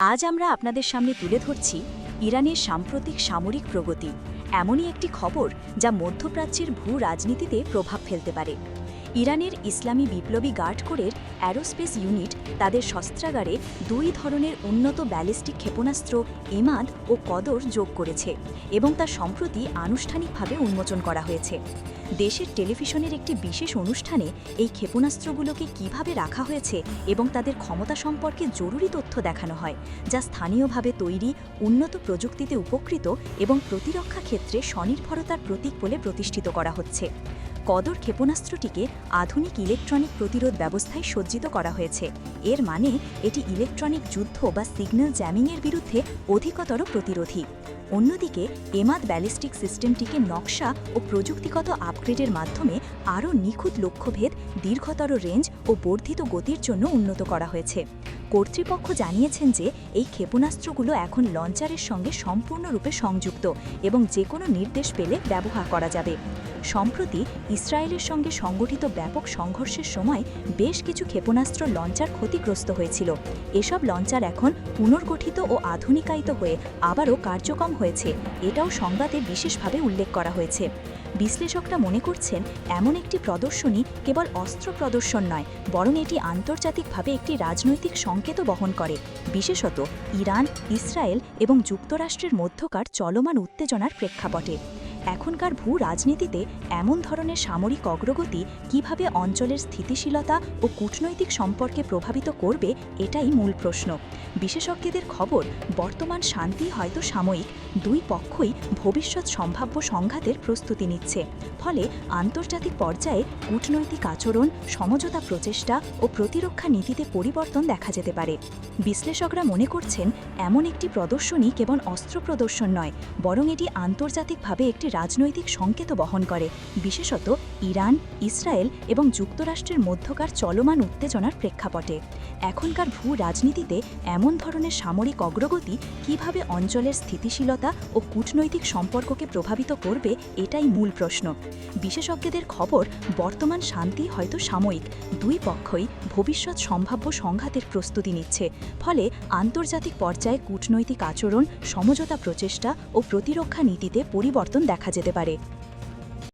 আজ আমরা আপনাদের সামনে তুলে ধরছি ইরানের সাম্প্রতিক সামরিক প্রগতি, এমনই একটি খবর যা মধ্যপ্রাচ্যের ভূ রাজনীতিতে প্রভাব ফেলতে পারে। ইরানের ইসলামী বিপ্লবী গার্ড কোরের অ্যারোস্পেস ইউনিট তাদের শস্ত্রাগারে দুই ধরনের উন্নত ব্যালিস্টিক ক্ষেপণাস্ত্র এমাদ ও কদর যোগ করেছে এবং তা সম্প্রতি আনুষ্ঠানিকভাবে উন্মোচন করা হয়েছে। দেশের টেলিভিশনের একটি বিশেষ অনুষ্ঠানে এই ক্ষেপণাস্ত্রগুলোকে কিভাবে রাখা হয়েছে এবং তাদের ক্ষমতা সম্পর্কে জরুরি তথ্য দেখানো হয়, যা স্থানীয়ভাবে তৈরি, উন্নত প্রযুক্তিতে উপকৃত এবং প্রতিরক্ষা ক্ষেত্রে স্বনির্ভরতার প্রতীক বলে প্রতিষ্ঠিত করা হচ্ছে। কদর ক্ষেপণাস্ত্রটিকে আধুনিক ইলেকট্রনিক প্রতিরোধ ব্যবস্থায় সজ্জিত করা হয়েছে। এর মানে এটি ইলেকট্রনিক যুদ্ধ বা সিগন্যাল জ্যামিংয়ের বিরুদ্ধে অধিকতর প্রতিরোধী। অন্যদিকে এমাদ ব্যালিস্টিক সিস্টেমটিকে নকশা ও প্রযুক্তিগত আপগ্রেডের মাধ্যমে আরও নিখুঁত লক্ষ্যভেদ, দীর্ঘতর রেঞ্জ ও বর্ধিত গতির জন্য উন্নত করা হয়েছে। কর্তৃপক্ষ জানিয়েছেন যে এই ক্ষেপণাস্ত্রগুলো এখন লঞ্চারের সঙ্গে সম্পূর্ণরূপে সংযুক্ত এবং যে কোনো নির্দেশ পেলে ব্যবহার করা যাবে। সম্প্রতি ইসরায়েলের সঙ্গে সংগঠিত ব্যাপক সংঘর্ষের সময় বেশ কিছু ক্ষেপণাস্ত্র লঞ্চার ক্ষতিগ্রস্ত হয়েছিল। এসব লঞ্চার এখন পুনর্গঠিত ও আধুনিকায়িত হয়ে আবারও কার্যক্ষম হয়েছে, এটাও সংবাদে বিশেষভাবে উল্লেখ করা হয়েছে। বিশ্লেষকরা মনে করছেন এমন একটি প্রদর্শনী কেবল অস্ত্র প্রদর্শন নয়, বরং এটি আন্তর্জাতিকভাবে একটি রাজনৈতিক সংকেতও বহন করে, বিশেষত ইরান, ইসরায়েল এবং যুক্তরাষ্ট্রের মধ্যকার চলমান উত্তেজনার প্রেক্ষাপটে। এখনকার ভূ রাজনীতিতে এমন ধরনের সামরিক অগ্রগতি কিভাবে অঞ্চলের স্থিতিশীলতা ও কূটনৈতিক সম্পর্কে প্রভাবিত করবে, এটাই মূল প্রশ্ন। বিশেষজ্ঞদের খবর, বর্তমান শান্তি হয়তো সাময়িক, দুই পক্ষই ভবিষ্যৎ সম্ভাব্য সংঘাতের প্রস্তুতি নিচ্ছে। ফলে আন্তর্জাতিক পর্যায়ে কূটনৈতিক আচরণ, সমঝোতা প্রচেষ্টা ও প্রতিরক্ষা নীতিতে পরিবর্তন দেখা যেতে পারে। বিশ্লেষকরা মনে করছেন এমন একটি প্রদর্শনী কেবল অস্ত্র প্রদর্শন নয়, বরং এটি আন্তর্জাতিকভাবে একটি রাজনৈতিক সংকেত বহন করে, বিশেষত ইরান, ইসরায়েল এবং যুক্তরাষ্ট্রের মধ্যকার চলমান উত্তেজনার প্রেক্ষাপটে। এখনকার ভূ রাজনীতিতে এমন ধরনের সামরিক অগ্রগতি কিভাবে অঞ্চলের স্থিতিশীলতা ও কূটনৈতিক সম্পর্ককে প্রভাবিত করবে, এটাই মূল প্রশ্ন। বিশেষজ্ঞদের খবর, বর্তমান শান্তি হয়তো সাময়িক, দুই পক্ষই ভবিষ্যৎ সম্ভাব্য সংঘাতের প্রস্তুতি নিচ্ছে। ফলে আন্তর্জাতিক পর্যায়ে কূটনৈতিক আচরণ, সমঝোতা প্রচেষ্টা ও প্রতিরক্ষা নীতিতে পরিবর্তন দেখা যেতে পারে।